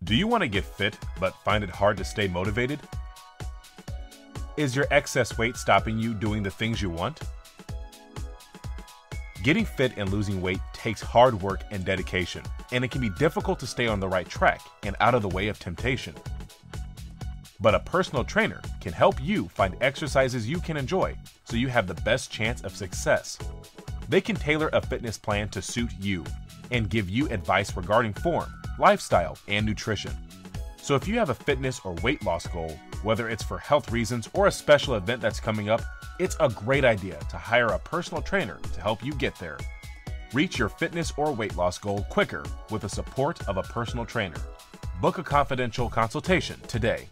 Do you want to get fit but find it hard to stay motivated? Is your excess weight stopping you doing the things you want? Getting fit and losing weight takes hard work and dedication, and it can be difficult to stay on the right track and out of the way of temptation. But a personal trainer can help you find exercises you can enjoy so you have the best chance of success. They can tailor a fitness plan to suit you and give you advice regarding form, lifestyle, and nutrition. So if you have a fitness or weight loss goal, whether it's for health reasons or a special event that's coming up, it's a great idea to hire a personal trainer to help you get there. Reach your fitness or weight loss goal quicker with the support of a personal trainer. Book a confidential consultation today.